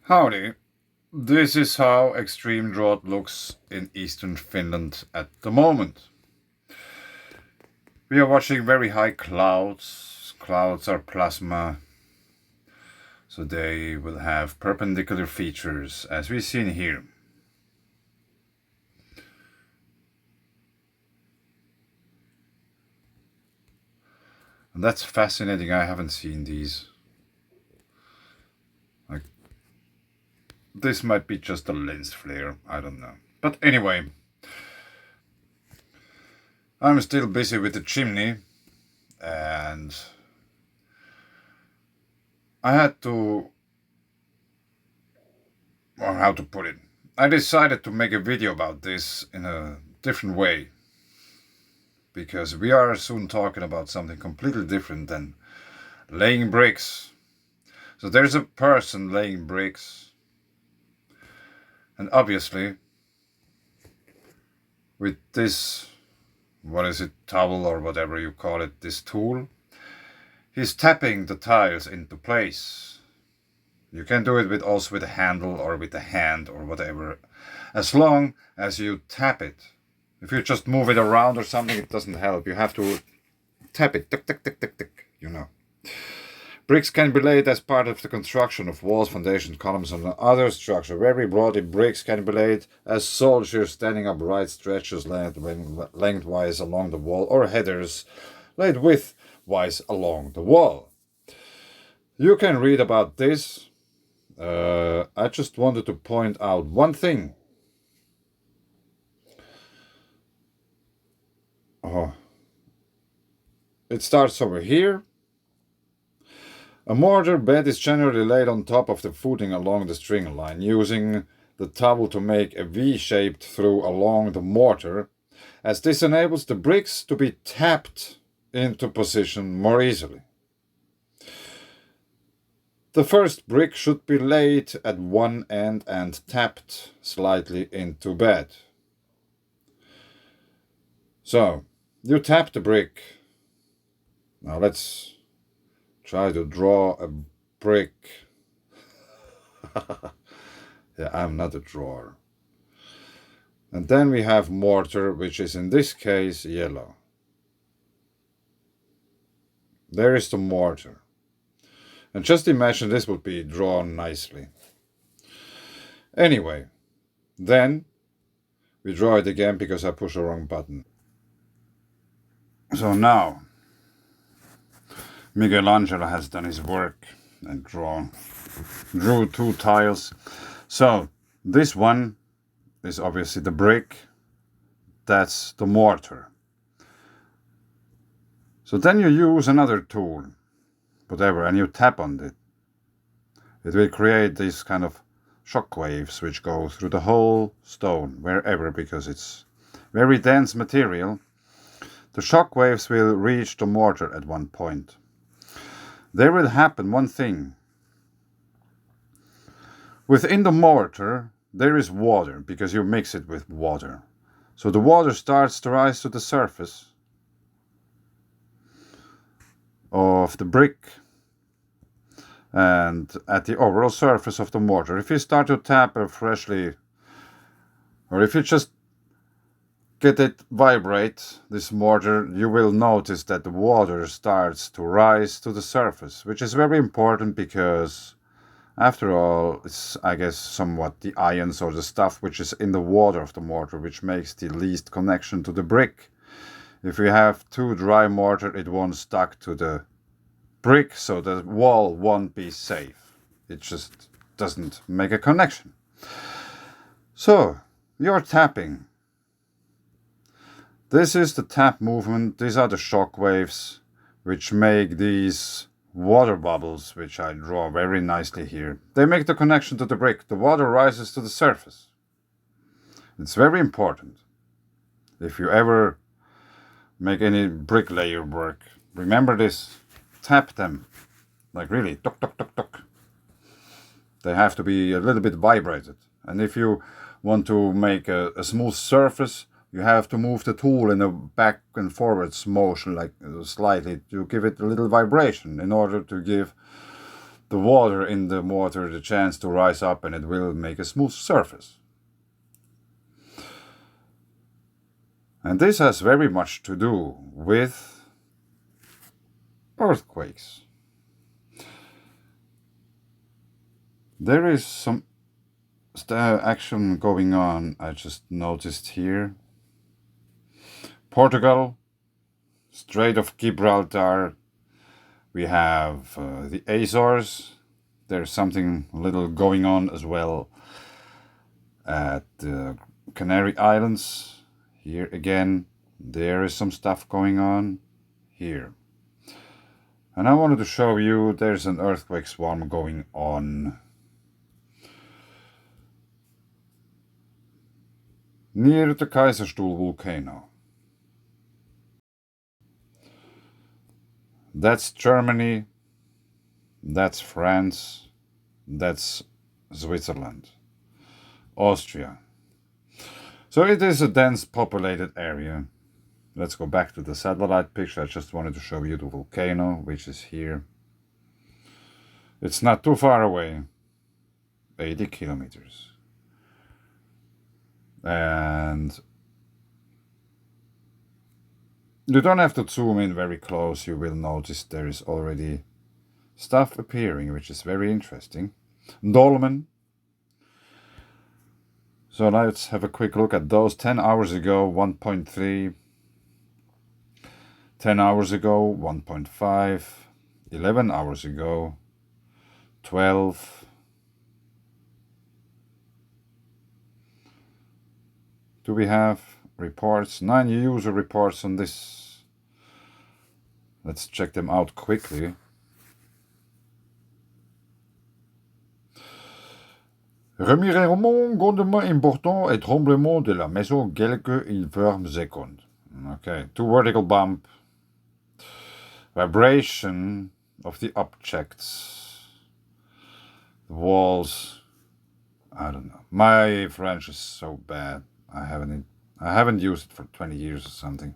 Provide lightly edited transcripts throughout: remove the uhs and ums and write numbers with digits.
Howdy, this is how extreme drought looks in eastern Finland at the moment. We are watching very high clouds. Clouds are plasma, so they will have perpendicular features as we've seen here. And that's fascinating, I haven't seen these. This might be just a lens flare, I don't know. But anyway, I'm still busy with the chimney, and I had to, or how to put it, I decided to make a video about this in a different way, because we are soon talking about something completely different than laying bricks. So there's a person laying bricks, and obviously with this, what is it, towel or whatever you call it, this tool, he's tapping the tiles into place. You can do it also with a handle or with a hand or whatever, as long as you tap it. If you just move it around or something, it doesn't help. You have to tap it, tick, tick, tick, tick, tick, you know. Bricks can be laid as part of the construction of walls, foundations, columns, and other structure. Very broadly, bricks can be laid as soldiers standing upright, stretches lengthwise along the wall, or headers laid widthwise along the wall. You can read about this. I just wanted to point out one thing. It starts over here. A mortar bed is generally laid on top of the footing along the string line, using the towel to make a V-shaped through along the mortar, as this enables the bricks to be tapped into position more easily. The first brick should be laid at one end and tapped slightly into bed. So, you tap the brick. Now let's try to draw a brick. Yeah, I'm not a drawer. And then we have mortar, which is in this case yellow. There is the mortar. And just imagine this would be drawn nicely. Anyway, then we draw it again because I pushed the wrong button. So now Michelangelo has done his work and drew two tiles. So this one is obviously the brick, that's the mortar. So then you use another tool, whatever, and you tap on it. It will create these kind of shock waves which go through the whole stone, wherever, because it's very dense material. The shock waves will reach the mortar at one point. There will happen one thing. Within the mortar, there is water, because you mix it with water. So the water starts to rise to the surface of the brick and at the overall surface of the mortar. If you start to tap freshly, or if you just get it vibrate, this mortar, you will notice that the water starts to rise to the surface, which is very important because, after all, it's, I guess, somewhat the ions or the stuff which is in the water of the mortar which makes the least connection to the brick. If you have too dry mortar, it won't stuck to the brick, so the wall won't be safe. It just doesn't make a connection. So, you're tapping. This is the tap movement. These are the shock waves which make these water bubbles, which I draw very nicely here. They make the connection to the brick. The water rises to the surface. It's very important. If you ever make any bricklayer work, remember this. Tap them. Like really, tok, tok, tok, tok. They have to be a little bit vibrated. And if you want to make a smooth surface, you have to move the tool in a back and forwards motion, like slightly, to give it a little vibration in order to give the water in the water the chance to rise up, and it will make a smooth surface. And this has very much to do with earthquakes. There is some action going on, I just noticed here. Portugal, Strait of Gibraltar, we have the Azores. There's something little going on as well at the Canary Islands. Here again, there is some stuff going on here. And I wanted to show you there's an earthquake swarm going on near the Kaiserstuhl volcano. That's Germany, that's France, that's Switzerland, Austria. So it is a dense populated area. Let's go back to the satellite picture. I just wanted to show you the volcano, which is here. It's not too far away, 80 kilometers. And you don't have to zoom in very close. You will notice there is already stuff appearing, which is very interesting. Dolmen. So let's have a quick look at those. 10 hours ago, 1.3. 10 hours ago, 1.5. 11 hours ago, 12. Do we have reports? 9 user reports on this. Let's check them out quickly. Remirement grandement important et tremblement de la maison quelques infirmes secondes. Okay, 2 vertical bump. Vibration of the objects. The walls. I don't know. My French is so bad. I haven't used it for 20 years or something.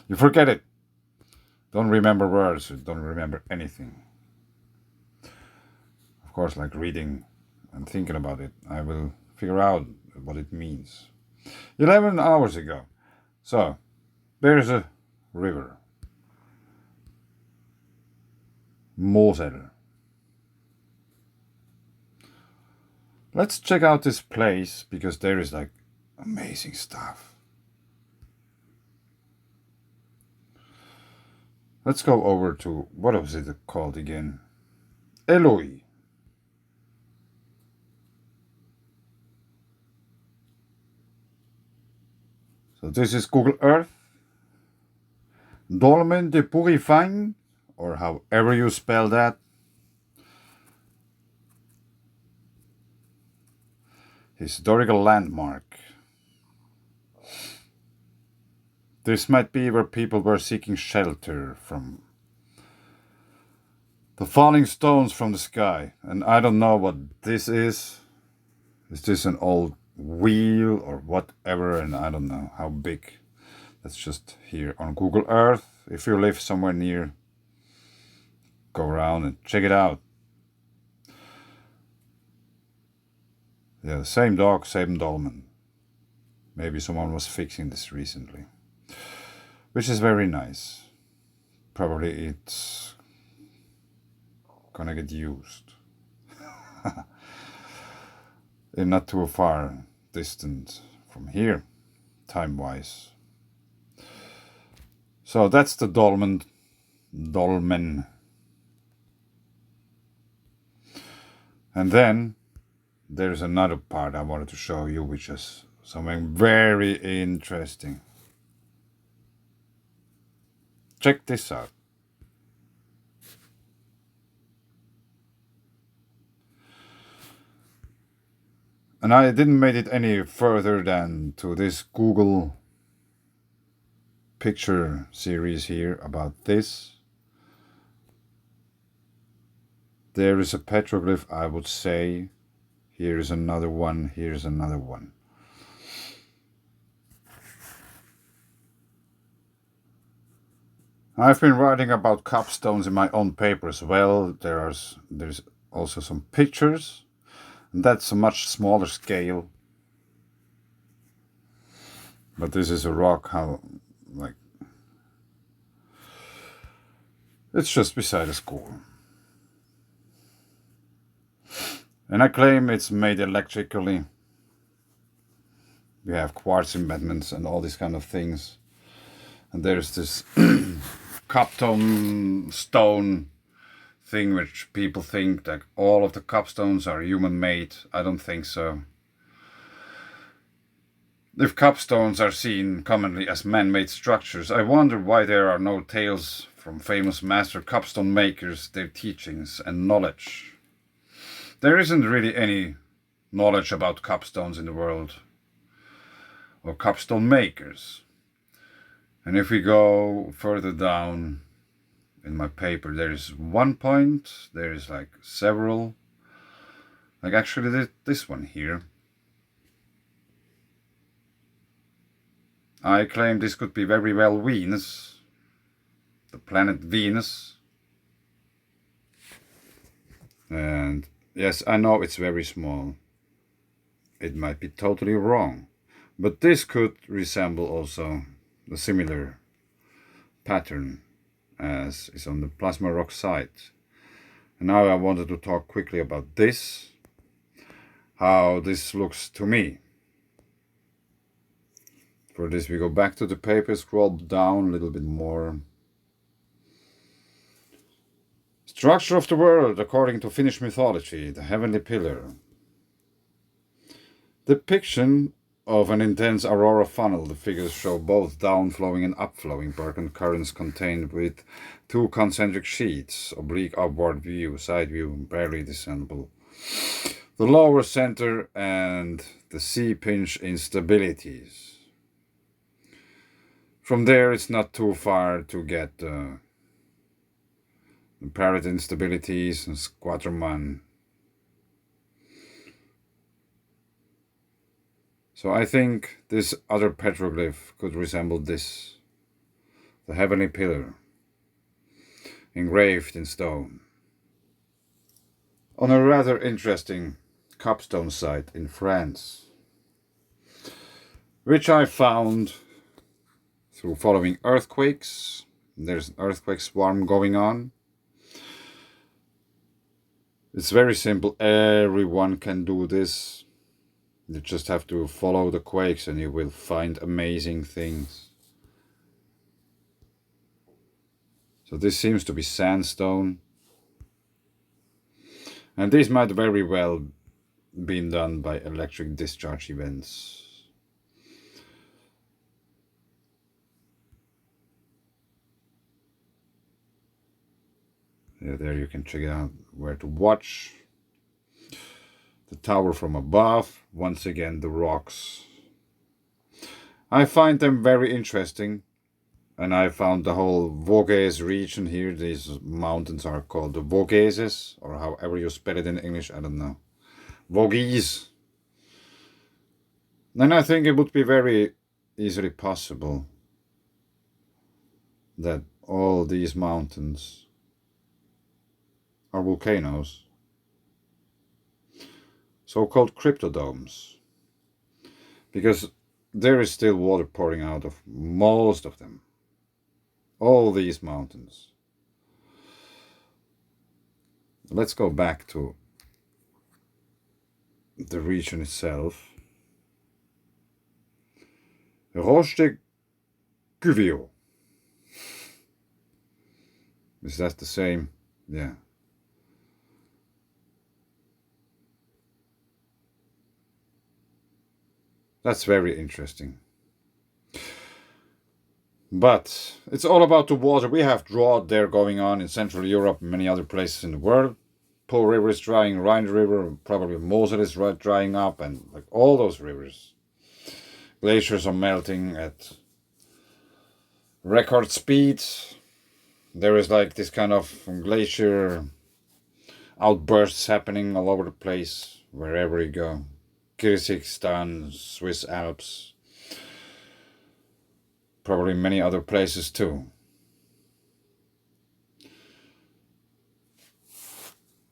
You forget it. Don't remember words. You don't remember anything. Of course, like reading and thinking about it, I will figure out what it means. 11 hours ago. So, there's a river. Mosel. Let's check out this place, because there is like amazing stuff. Let's go over to, what was it called again? Eloi. So this is Google Earth. Dolmen de Purifying, or however you spell that. Historical landmark. This might be where people were seeking shelter from the falling stones from the sky. And I don't know what this is. Is this an old wheel or whatever? And I don't know how big. That's just here on Google Earth. If you live somewhere near, go around and check it out. Yeah, same dog, same dolmen. Maybe someone was fixing this recently, which is very nice. Probably it's gonna get used in not too far distant from here, time-wise. So that's the dolmen. And then there's another part I wanted to show you, which is something very interesting. Check this out. And I didn't make it any further than to this Google picture series here about this. There is a petroglyph, I would say. Here is another one, here's another one. I've been writing about cupstones in my own paper as well. There's also some pictures. And that's a much smaller scale. But this is a rock, how, like, it's just beside a school. And I claim it's made electrically. We have quartz embedments and all these kind of things. And there's this Cupstone stone thing which people think that all of the cupstones are human-made. I don't think so. If cupstones are seen commonly as man-made structures, I wonder why there are no tales from famous master cupstone makers, their teachings and knowledge. There isn't really any knowledge about cupstones in the world, or cupstone makers. And if we go further down in my paper, there is one point, there is like several, like actually this one here. I claim this could be very well Venus, the planet Venus. And yes, I know it's very small. It might be totally wrong. But this could resemble also a similar pattern as is on the plasma rock site. And now I wanted to talk quickly about this, how this looks to me. For this we go back to the paper, scroll down a little bit more. Structure of the world according to Finnish mythology, the heavenly pillar. Depiction of an intense aurora funnel. The figures show both downflowing and upflowing Bergen currents contained with two concentric sheets, oblique upward view, side view, barely descendable. The lower center and the C-pinch instabilities. From there it's not too far to get the parrot instabilities and Squatterman. So I think this other petroglyph could resemble this, the heavenly pillar, engraved in stone, on a rather interesting Cupstone site in France, which I found through following earthquakes. There's an earthquake swarm going on. It's very simple, everyone can do this. You just have to follow the quakes and you will find amazing things. So this seems to be sandstone. And this might very well be done by electric discharge events. Yeah, there you can check out where to watch. The tower from above, once again the rocks. I find them very interesting, and I found the whole Vosges region here. These mountains are called the Vosges, or however you spell it in English, I don't know. Vosges. And I think it would be very easily possible that all these mountains are volcanoes. So-called cryptodomes, because there is still water pouring out of most of them, all these mountains. Let's go back to the region itself. Roche de Cuvio. Is that the same? Yeah. That's very interesting. But it's all about the water. We have drought there going on in Central Europe and many other places in the world. Po River is drying, Rhine River, probably Mosel is drying up, and like all those rivers. Glaciers are melting at record speeds. There is like this kind of glacier outbursts happening all over the place, wherever you go. Kyrgyzstan, Swiss Alps, probably many other places too.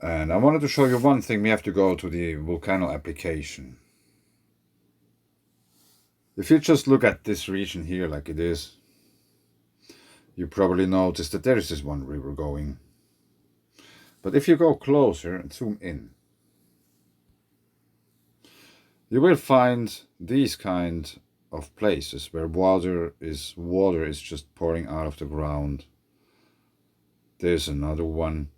And I wanted to show you one thing. We have to go to the volcano application. If you just look at this region here like it is, you probably notice that there is this one river going. But if you go closer and zoom in, you will find these kind of places where water is just pouring out of the ground. There's another one.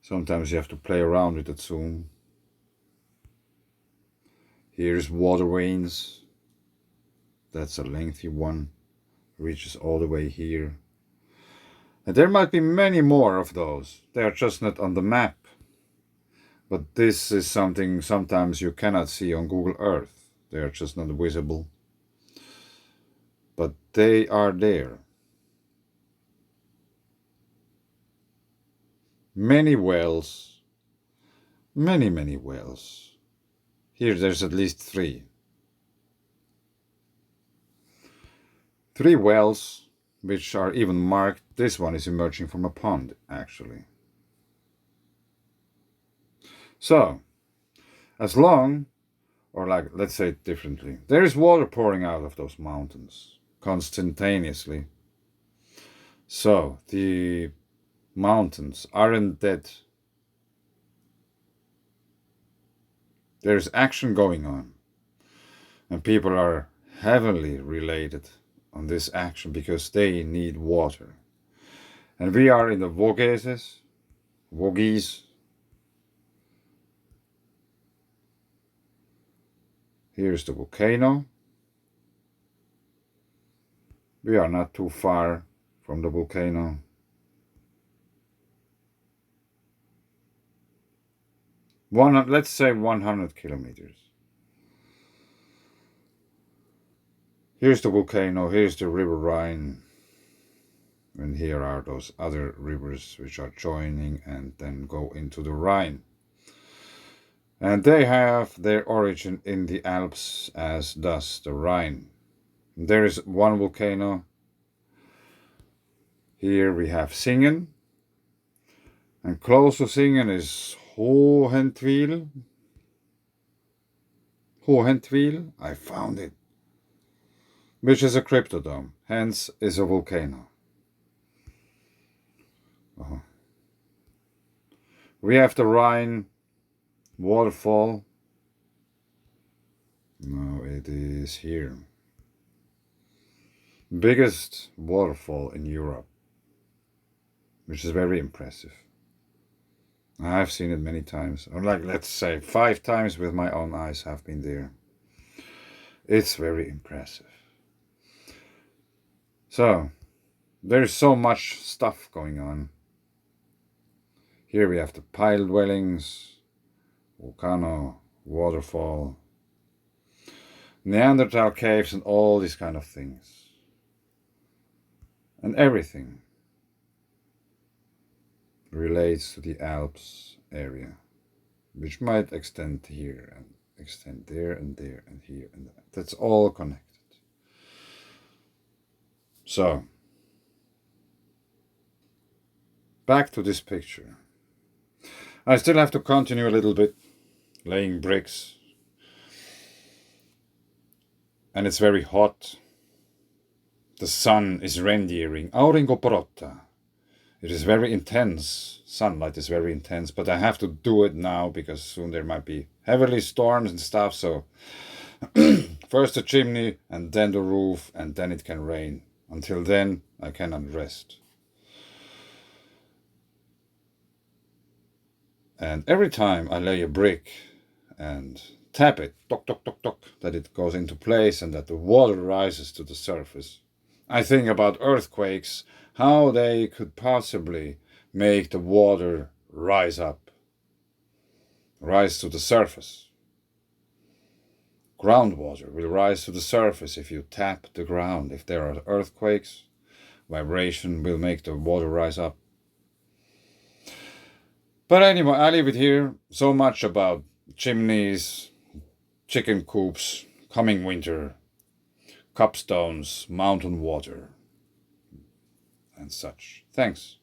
Sometimes you have to play around with the zoom. Here's water veins. That's a lengthy one. Reaches all the way here. And there might be many more of those. They are just not on the map. But this is something sometimes you cannot see on Google Earth. They are just not visible. But they are there. Many wells. Many wells. Here there's at least 3. 3 wells, which are even marked. This one is emerging from a pond, actually. So, as long, or like, let's say it differently, there is water pouring out of those mountains constantaneously. So, the mountains aren't dead. There's action going on. And people are heavily related on this action because they need water. And we are in the Vosges. Here's the volcano. We are not too far from the volcano. Let's say 100 kilometers. Here's the volcano, here's the River Rhine. And here are those other rivers which are joining and then go into the Rhine. And they have their origin in the Alps, as does the Rhine. There is one volcano. Here we have Singen. And close to Singen is Hohentwiel. I found it. Which is a cryptodome, hence is a volcano. We have the Rhine waterfall. No, it is here. Biggest waterfall in Europe, which is very impressive. I've seen it many times, or like, let's say 5 times with my own eyes have been there. It's very impressive. So, there's so much stuff going on. Here we have the pile dwellings, volcano, waterfall, Neanderthal caves, and all these kind of things. And everything relates to the Alps area, which might extend here and extend there and there and here and there. That's all connected. So, back to this picture. I still have to continue a little bit, laying bricks. And it's very hot. The sun is reindeering. Aurinko porotta. It is very intense. Sunlight is very intense, but I have to do it now because soon there might be heavily storms and stuff. So first the chimney and then the roof and then it can rain. Until then, I cannot rest. And every time I lay a brick and tap it, tock, tock, tock, tock, that it goes into place and that the water rises to the surface, I think about earthquakes, how they could possibly make the water rise to the surface. Groundwater will rise to the surface if you tap the ground. If there are earthquakes, vibration will make the water rise up. But anyway, I leave it here. So much about chimneys, chicken coops, coming winter, cupstones, mountain water, and such. Thanks.